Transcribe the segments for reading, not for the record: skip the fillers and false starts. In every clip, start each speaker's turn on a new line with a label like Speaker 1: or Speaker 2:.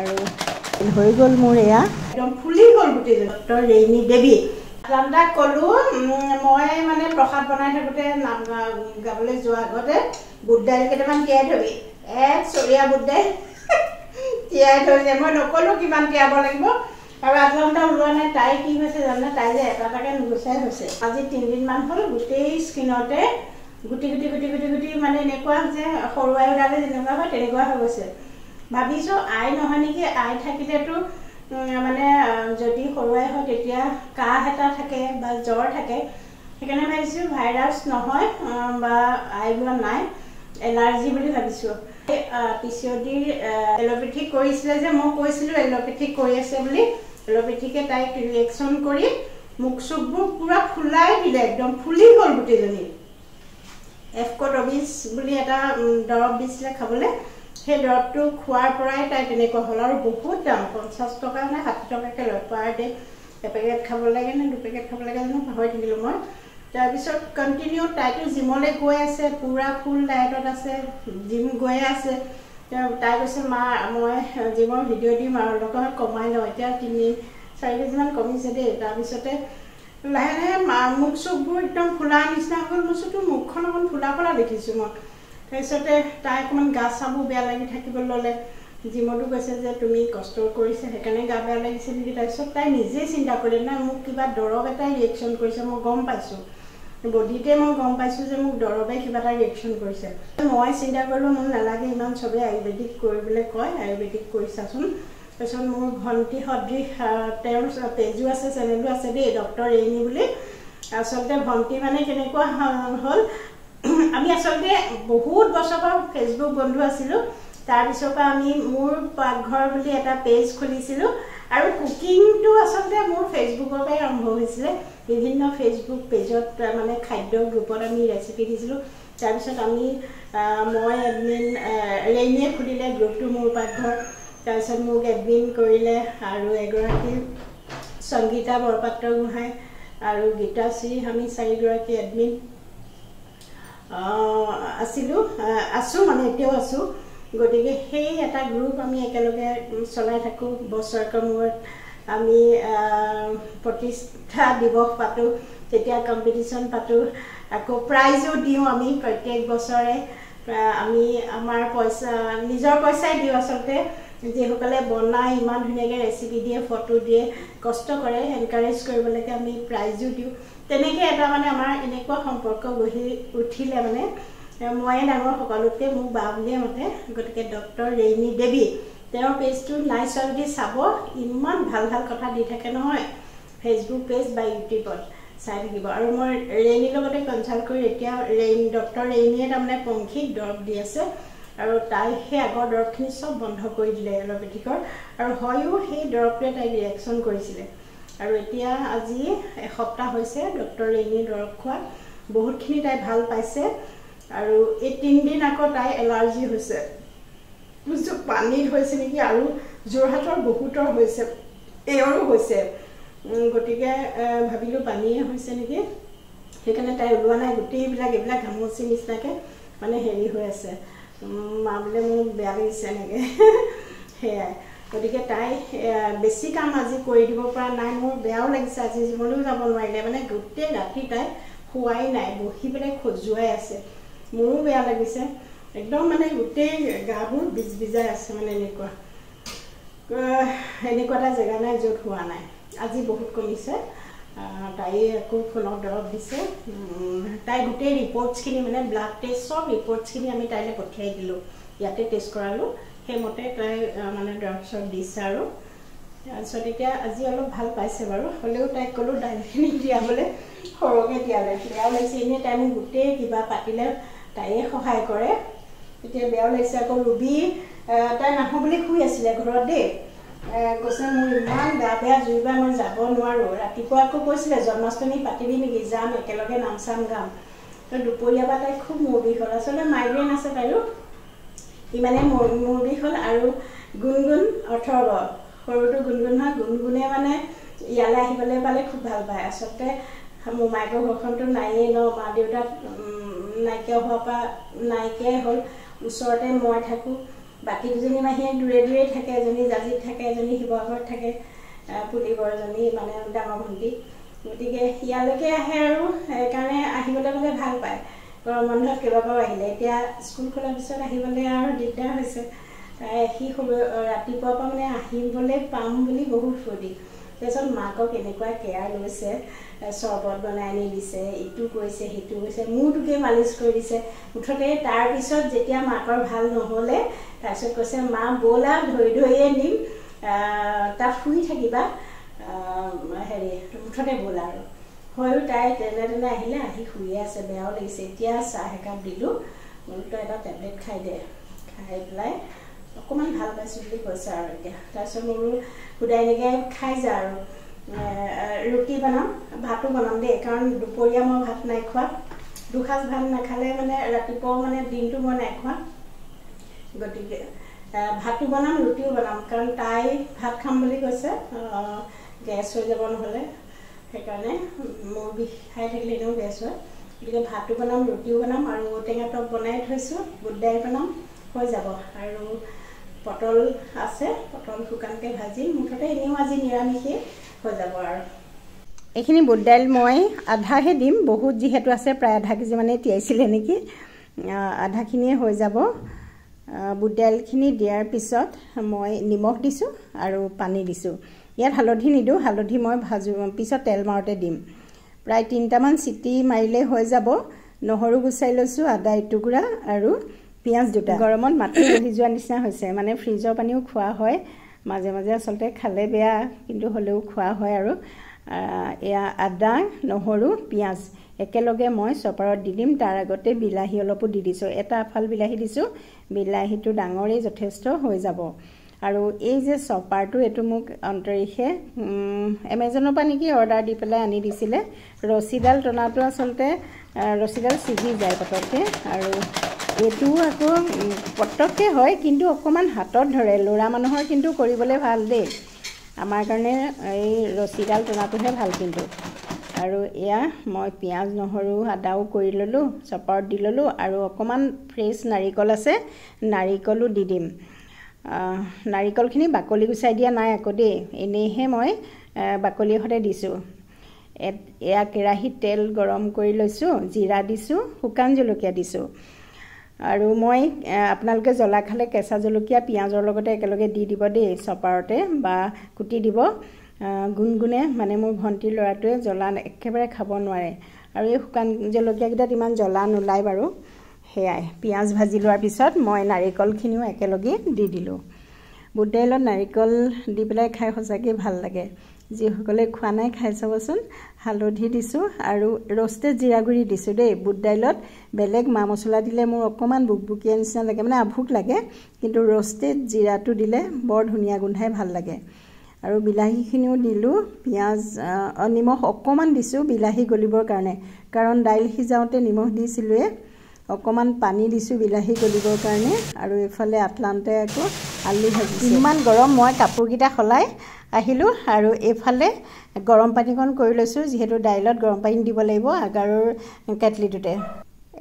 Speaker 1: আৰু হৈ গ'ল মোৰ এয়া একদম ফুলি গ'ল গোটেই ডক্টৰ ৰেইনী দেৱী ৰান্দাক ক'লো মই মানে প্ৰসাদ বনাই থাকোঁতে নাম গাবলৈ যোৱাৰ আগতে বুট দাইল কেইটামান তিয়াই থবি এক চৰিয়া বুট দাইল তিয়াই থৈছে মই নক'লোঁ কিমান তিয়াব লাগিব আৰু আজলমটা ওলোৱা নাই তাই কি হৈছে জানে তাই যে এটা এটাকৈ নুগুচাই হৈছে আজি 3 দিনমান হ'ল গোটেই স্কিনতে গুটি গুটি গুটি গুটি গুটি মানে এনেকুৱা যে সৰু আই ওলালে যেনেকুৱা হয় তেনেকুৱা হৈ গৈছে ভাবিছোঁ আই নহয় নেকি আই থাকিলেতো মানে যদি সৰু আই হয় তেতিয়া কাহ এটা থাকে বা জ্বৰ থাকে সেইকাৰণে ভাবিছোঁ ভাইৰাছ নহয় বা আই লোৱা নাই এলাৰ্জি বুলি ভাবিছোঁ পিচিঅ'ডিৰ এল'পেথিক কৰিছিলে যে মই কৈছিলোঁ এল'পেথিক কৰি আছে বুলি এল'পেথিকে তাইক ৰিয়েকশ্যন কৰি মুখ চুখবোৰ পূৰা ফুলাই দিলে একদম ফুলি গ'ল গোটেইজনী এফক'টবিজ বুলি এটা দৰৱ দিছিলে খাবলৈ সেই দৰৱটো খোৱাৰ পৰাই তাই তেনেকুৱা হ'ল আৰু বহুত দাম 50 টকা নে 60 টকাকৈ লয় পাৰ ডে এপেকেট খাব লাগে নে 2 পেকেট খাব লাগে জানো পাহৰি থাকিলোঁ মই তাৰপিছত কণ্টিনিউ তাইতো জিমলৈ গৈ আছে পূৰা ফুল ডায়েটত আছে জিম গৈয়ে আছে তাই কৈছে মা মই জিমৰ ভিডিঅ' দিম আৰু লগত কমাই লওঁ এতিয়া 3-4 কেজিমান কমিছে দেই তাৰপিছতে লাহে লাহে মুখ চুখবোৰ একদম ফুলা নিচিনা হ'ল মুখটো মুখখন অকণ ফুলা ফুলা দেখিছোঁ মই তাৰপিছতে তাই অকণমান গা চাবোৰ বেয়া লাগি থাকিব ল'লে জিমতো কৈছে যে তুমি কষ্ট কৰিছে সেইকাৰণে গা বেয়া লাগিছে নেকি তাৰপিছত তাই নিজেই চিন্তা কৰিলে নাই মোক কিবা দৰৱ এটাই ৰিয়েকশ্যন কৰিছে মই গম পাইছোঁ বডিতে মই গম পাইছোঁ যে মোক দৰৱে কিবা এটা ৰিয়েকশ্যন কৰিছে মই চিন্তা কৰিলোঁ মোক নালাগে ইমান চবেই আয়ুৰ্বেদিক কৰিবলৈ কয় আয়ুৰ্বেদিক কৰি চাচোন তাৰপিছত মোৰ ভণ্টি সদৃশ তেওঁৰ পেজো আছে চেনেলো আছে দেই ডক্টৰ ৰেইনী বুলি আচলতে ভণ্টি মানে কেনেকুৱা হ'ল আমি আচলতে বহুত বছৰৰ পৰা ফেচবুক বন্ধু আছিলোঁ তাৰপিছৰ পৰা আমি মোৰ পাকঘৰ বুলি এটা পেজ খুলিছিলোঁ আৰু কুকিংটো আচলতে মোৰ ফেচবুকৰ পৰাই আৰম্ভ হৈছিলে বিভিন্ন ফেচবুক পেজত মানে খাদ্য গ্ৰুপত আমি ৰেচিপি দিছিলোঁ তাৰপিছত আমি মই এডমিন ৰেইনীয়ে খুলিলে গ্ৰুপটো মোৰ পাকঘৰ তাৰপিছত মোক এডমিন কৰিলে আৰু এগৰাকী সংগীতা বৰপাত্ৰ গোহাঁই আৰু গীতাশ্ৰী আমি 4গৰাকী এডমিন আছোঁ মানে এতিয়াও আছোঁ গতিকে সেই এটা গ্ৰুপ আমি একেলগে চলাই থাকোঁ বছৰেকৰ মূৰত আমি প্ৰতিষ্ঠা দিৱস পাতোঁ তেতিয়া কম্পিটিশ্যন পাতোঁ আকৌ প্ৰাইজো দিওঁ আমি প্ৰত্যেক বছৰে আমি আমাৰ পইচা নিজৰ পইচাই দিওঁ আচলতে যিসকলে বনায় ইমান ধুনীয়াকৈ ৰেচিপি দিয়ে ফটো দিয়ে কষ্ট কৰে এনকাৰেজ কৰিবলৈকে আমি প্ৰাইজো দিওঁ তেনেকৈ এটা মানে আমাৰ এনেকুৱা সম্পৰ্ক গঢ়ি উঠিলে মানে ময়ে ডাঙৰ সকলোতকৈ মোক বা বুলিয়ে মাতে গতিকে ডক্টৰ ৰেইনী দেৱী তেওঁৰ পেজটো নাই চোৱা যদি চাব ইমান ভাল ভাল কথা দি থাকে নহয় ফেচবুক পেজ বা ইউটিউবত চাই থাকিব আৰু মই ৰেইনীৰ লগতে কনচাল্ট কৰি এতিয়া ডক্টৰ ৰেইনীয়ে তাৰমানে পংখীক দৰৱ দি আছে আৰু তাই সেই আগৰ দৰৱখিনি চব বন্ধ কৰি দিলে এল'পেথিকৰ আৰু হয়ো সেই দৰৱটোৱে তাইক ৰিয়েকশ্যন কৰিছিলে আৰু এতিয়া আজি এসপ্তাহ হৈছে ডক্টৰ ৰেইনীৰ দৰৱ খোৱা বহুতখিনি তাই ভাল পাইছে আৰু এই 3 দিন আকৌ তাই এলাৰ্জি হৈছে পানীত হৈছে নেকি আৰু যোৰহাটৰ বহুতৰ হৈছে এওঁৰো হৈছে গতিকে ভাবিলোঁ পানীয়ে হৈছে নেকি সেইকাৰণে তাই ওলোৱা নাই গোটেইবিলাক এইবিলাক ঘামচি নিচিনাকৈ মানে হেৰি হৈ আছে মা বোলে মোৰ বেয়া লাগিছে এনেকৈ সেয়াই গতিকে তাই বেছি কাম আজি কৰি দিব পৰা নাই মোৰ বেয়াও লাগিছে আজি জীৱনলৈও যাব নোৱাৰিলে মানে গোটেই ৰাতি তাই শুৱাই নাই বহি পেলাই খজুৱাই আছে মোৰো বেয়া লাগিছে একদম মানে গোটেই গাবোৰ বিজবিজাই আছে মানে এনেকুৱা এটা জেগা নাই য'ত হোৱা নাই আজি বহুত কমিছে তাই আকৌ ফোনত দৰৱ দিছে তাই গোটেই ৰিপৰ্টছখিনি মানে ব্লাড টেষ্ট চব ৰিপৰ্টছখিনি আমি তাইলৈ পঠিয়াই দিলোঁ ইয়াতে টেষ্ট কৰালোঁ সেইমতে তাই মানে দৰৱ চৰৱ দিছে আৰু তাৰপিছত এতিয়া আজি অলপ ভাল পাইছে বাৰু হ'লেও তাইক ক'লোঁ দাইলখিনি দিয়াবলৈ সৰহকৈ দিয়ালে বেয়াও লাগিছে এনেই তাই মোক গোটেই কিবা পাতিলে তাইয়ে সহায় কৰে এতিয়া বেয়াও লাগিছে আকৌ ৰুবি তাই নাহোঁ বুলি শুই আছিলে ঘৰত দেই কৈছে মোৰ ইমান বেয়া জুইবা মই যাব নোৱাৰোঁ ৰাতিপুৱা আকৌ কৈছিলে জন্মাষ্টমী পাতিবি নেকি যাম একেলগে নাম চাম গাম তো দুপৰীয়া পৰা তাই খুব মূৰ বিষ হ'ল আচলতে মাইগ্ৰেইন আছে তাইৰো ইমানে মূৰ বিষ হ'ল আৰু গুণগুণ অথৰ্ব সৰুটো গুণগুণ হয় গুণগুণে মানে ইয়ালৈ আহিবলৈ পালে খুব ভাল পায় আচলতে মোমাইকৰ ঘৰখনটো নায়েই ন মা দেউতাক নাইকিয়া হোৱাৰ পৰা নাইকিয়াই হ'ল ওচৰতে মই থাকোঁ বাকী দুজনী মাহীয়ে দূৰে দূৰে থাকে, এজনী জাজিত থাকে, এজনী শিৱসাগৰত থাকে, পুলিবৰজনী মানে ডাঙৰ ভণ্টি। গতিকে ইয়ালৈকে আহে আৰু সেইকাৰণে আহিবলৈ গ'লে ভাল পায়। গৰম বন্ধত কেইবাবাৰো আহিলে, এতিয়া স্কুল খোলাৰ পিছত আহিবলৈ আৰু দিগদাৰ হৈছে। সি ৰাতিপুৱাৰ পৰা মানে আহিবলৈ পাম বুলি বহুত ফূৰ্তি। তাৰপিছত মাকক এনেকুৱা কেয়াৰ লৈছে, চৰবত বনাই আনি দিছে, ইটো কৰিছে সিটো কৰিছে, মূৰটোকে মালিচ কৰি দিছে। মুঠতে তাৰপিছত যেতিয়া মাকৰ ভাল নহ'লে তাৰপিছত কৈছে মা ব'লা ধৰি ধৰিয়ে নিম, তাত শুই থাকিবা, মুঠতে ব'লা আৰু। হয়ো তাই তেনে তেনে আহিলে, আহি শুয়ে আছে, বেয়াও লাগিছে। এতিয়া চাহ একাপ দিলোঁ, বোলো তই এটা টেবলেট খাই দে, খাই পেলাই অকণমান ভাল পাইছোঁ বুলি কৈছে আৰু এতিয়া। তাৰপিছত মোৰো সুদাই এনেকৈ খাই যা আৰু ৰুটি বনাম, ভাতো বনাম দেই, কাৰণ দুপৰীয়া মই ভাত নাই খোৱা। দুসাঁজ ভাত নাখালে মানে ৰাতিপুৱাও মানে দিনটো মই নাই খোৱা। গতিকে ভাতো বনাম, ৰুটিও বনাম, কাৰণ তাই ভাত খাম বুলি কৈছে, গেছ হৈ যাব নহ'লে। সেইকাৰণে মোৰ বিষাই থাকিলে এনেও গেছ হয়। গতিকে ভাতো বনাম, ৰুটিও বনাম, আৰু ঔটেঙা টক বনাই থৈছোঁ, বুট দাইল বনাম, হৈ যাব। আৰু পটল আছে, পটল শুকানকৈ ভাজিম, মুঠতে এনেও আজি নিৰামিষেই হৈ যাব। আৰু এইখিনি বুট দাইল মই আধাহে দিম, বহুত যিহেতু আছে, প্ৰায় আধা কেজি মানে তিয়াইছিলে নেকি, আধাখিনিয়ে হৈ যাব। বুট দাইলখিনি দিয়াৰ পিছত মই নিমখ দিছোঁ আৰু পানী দিছোঁ। ইয়াত হালধি নিদিওঁ, হালধি মই পিছত তেল মাৰোঁতে দিম। প্ৰায় 3টামান চিটি মাৰিলেই হৈ যাব। নহৰু গুচাই লৈছোঁ, আদা এটুকুৰা আৰু পিঁয়াজ 2টা। গৰমত মাটি বহি যোৱা নিচিনা হৈছে, মানে ফ্ৰিজৰ পানীও খোৱা হয় মাজে মাজে, আচলতে খালে বেয়া, কিন্তু হ'লেও খোৱা হয়। আৰু এয়া আদা, নহৰু, পিঁয়াজ একেলগে মই চপাৰত দি দিম। তাৰ আগতে বিলাহী অলপো দি দিছোঁ, এটা আফাল বিলাহী দিছোঁ, বিলাহীটো ডাঙৰেই যথেষ্ট হৈ যাব। আৰু এই যে চপাৰটো, এইটো মোক অন্তৰীষে এমেজনৰ পৰা নেকি অৰ্ডাৰ দি পেলাই আনি দিছিলে। ৰছীডাল টনাটো আচলতে ৰছীডাল ছিগি যায় পটককৈ, আৰু এইটোও আকৌ পটককৈ হয়, কিন্তু অকণমান হাতত ধৰে। ল'ৰা মানুহৰ কিন্তু কৰিবলৈ ভাল দেই, আমাৰ কাৰণে এই ৰছীডাল টনাটোহে ভাল কিন্তু। আৰু এয়া মই পিঁয়াজ, নহৰু, আদাও কৰি ল'লোঁ, চপাৰত দি ল'লোঁ, আৰু অকণমান ফ্ৰেছ নাৰিকল আছে, নাৰিকলো দি দিম। নাৰিকলখিনি বাকলি গুচাই দিয়া নাই আকৌ দেই, এনেইহে মই বাকলিৰ সৈতে দিছোঁ। এয়া কেৰাহীত তেল গৰম কৰি লৈছোঁ, জিৰা দিছোঁ, শুকান জলকীয়া দিছোঁ। আৰু মই আপোনালোকে জ্বলা খালে কেঁচা জলকীয়া পিঁয়াজৰ লগতে একেলগে দি দিব দেই, চপাৰতে বা কুটি দিব। গুণগুণে মানে মোৰ ভণ্টিৰ ল'ৰাটোৱে জ্বলা একেবাৰে খাব নোৱাৰে, আৰু এই শুকান জলকীয়াকেইটাত ইমান জ্বলা নোলায় বাৰু। সেয়াই পিঁয়াজ ভাজি লোৱাৰ পিছত মই নাৰিকলখিনিও একেলগে দি দিলোঁ। বুট দাইলত নাৰিকল দি পেলাই খাই সঁচাকৈ ভাল লাগে, যিসকলে খোৱা নাই খাই চাবচোন। হালধি দিছোঁ আৰু ৰষ্টেড জিৰা গুড়ি দিছোঁ দেই। বুট দাইলত বেলেগ মা মছলা দিলে মোৰ অকণমান বুকবুকীয়া নিচিনা লাগে, মানে আভোক লাগে, কিন্তু ৰষ্টেড জিৰাটো দিলে বৰ ধুনীয়া গোন্ধাই, ভাল লাগে। আৰু বিলাহীখিনিও দিলোঁ, পিঁয়াজ নিমখ অকণমান দিছোঁ বিলাহী গলিবৰ কাৰণে, কাৰণ দাইল সিজাওঁতে নিমখ দিছিলোঁৱে। অকণমান পানী দিছোঁ বিলাহী গলিবৰ কাৰণে। আৰু এইফালে আটলান্তে আকৌ আলু ভাজিছোঁ। ইমান গৰম, মই কাপোৰকেইটা সলাই আহিলোঁ, আৰু এইফালে গৰম পানীকণ কৰি লৈছোঁ, যিহেতু দাইলত গৰম পানী দিব লাগিব আগাৰৰ কেটলিটোতে।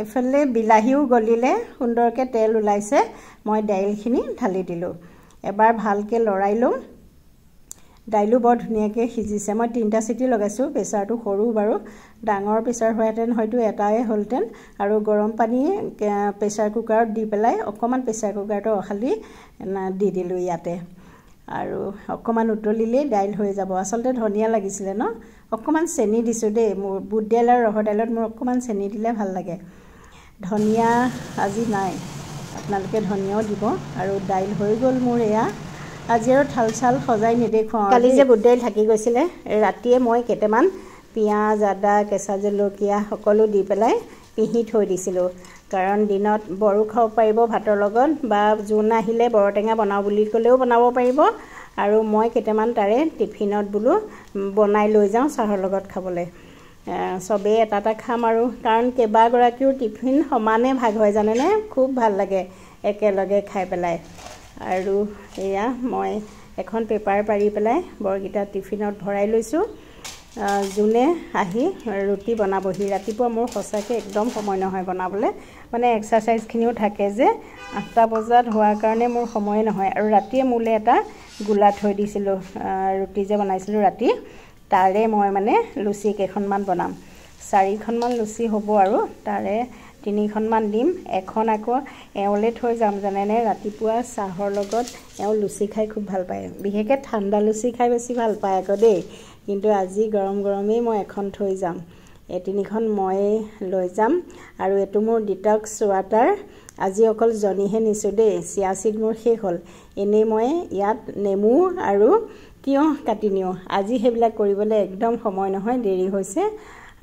Speaker 1: এইফালে বিলাহীও গলিলে, সুন্দৰকৈ তেল ওলাইছে, মই দাইলখিনি ঢালি দিলোঁ। এবাৰ ভালকৈ লৰাই লওঁ। দাইলো বৰ ধুনীয়াকৈ সিজিছে। মই 3টা চিটি লগাইছোঁ, প্ৰেছাৰটো সৰু বাৰু, ডাঙৰ প্ৰেছাৰ হোৱাহেঁতেন হয়তো এটাই হ'লহেঁতেন। আৰু গৰম পানী প্ৰেছাৰ কুকাৰত দি পেলাই অকণমান প্ৰেছাৰ কুকাৰটো অখালি দি দিলোঁ ইয়াতে, আৰু অকণমান উতলিলেই দাইল হৈ যাব। আচলতে ধনিয়া লাগিছিলে ন, অকণমান চেনি দিছোঁ দেই। মোৰ বুট দাইল আৰু ৰহৰ দাইলত মোৰ অকণমান চেনি দিলে ভাল লাগে। ধনিয়া আজি নাই, আপোনালোকে ধনিয়াও দিব। আৰু দাইল হৈ গ'ল মোৰ এয়া। আজি আৰু থাল চাল সজাই নেদেখুৱাওঁ। কালি যে বুট দাইল থাকি গৈছিলে, ৰাতিয়ে মই কেইটামান পিঁয়াজ, আদা, কেঁচা জলকীয়া সকলো দি পেলাই পিহি থৈ দিছিলোঁ, কাৰণ দিনত বৰো খাব পাৰিব ভাতৰ লগত, বা যোন আহিলে বৰটেঙা বনাওঁ বুলি ক'লেও বনাব পাৰিব। আৰু মই কেইটামান তাৰে টিফিনত বোলো বনাই লৈ যাওঁ চাহৰ লগত খাবলৈ। চবেই এটা এটা খাম আৰু, কাৰণ কেইবাগৰাকীও টিফিন সমানে ভাগ হয় জানেনে, খুব ভাল লাগে একেলগে খাই পেলাই। আৰু এয়া মই এখন পেপাৰ পাৰি পেলাই বৰকেইটা টিফিনত ভৰাই লৈছোঁ। যোনে আহি ৰুটি বনাবহি ৰাতিপুৱা মোৰ সঁচাকৈ একদম সময় নহয় বনাবলৈ মানে এক্সাৰচাইজখিনিও থাকে যে 8টা বজাত হোৱাৰ কাৰণে মোৰ সময় নহয় আৰু ৰাতিয়ে মোলৈ এটা গোলা থৈ দিছিলোঁ ৰুটি যে বনাইছিলোঁ ৰাতি তাৰে মই মানে লুচি কেইখনমান বনাম 4খনমান লুচি হ'ব আৰু তাৰে 3খনমান দিম এখন আকৌ এওঁলে থৈ যাম জানেনে ৰাতিপুৱা চাহৰ লগত এওঁ লুচি খাই খুব ভাল পায় বিশেষকৈ ঠাণ্ডা লুচি খাই বেছি ভাল পায় আকৌ দেই কিন্তু আজি গৰম গৰমেই মই এখন থৈ যাম এই 3খন মই লৈ যাম আৰু এটো মোৰ ডিটক্স ৱাটাৰ আজি অকল জনিহে নিছোঁ দেই চিয়া সিড মোৰ শেষ হ'ল এনেই মই ইয়াত নেমু আৰু তিয়হ কাটি নিওঁ আজি সেইবিলাক কৰিবলৈ একদম সময় নহয় দেৰি হৈছে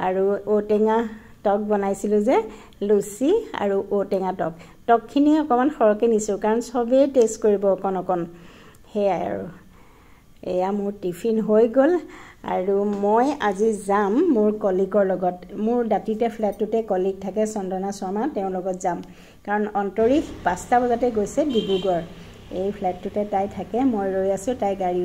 Speaker 1: আৰু ঔটেঙা টক বনাইছিলোঁ যে লুচি আৰু ঔটেঙা টকখিনি অকণমান সৰহকৈ নিছোঁ কাৰণ চবেই টেষ্ট কৰিব অকণ সেয়াই আৰু এয়া মোৰ টিফিন হৈ গ'ল আৰু মই আজি যাম মোৰ কলিকৰ লগত মোৰ দাঁতিতে ফ্লেটটোতে কলিক থাকে চন্দনা শৰ্মা তেওঁৰ লগত যাম কাৰণ অন্তৰীক 5টা বজাতে গৈছে ডিব্ৰুগড় এই ফ্লেটটোতে তাই থাকে মই ৰৈ আছোঁ তাই গাড়ী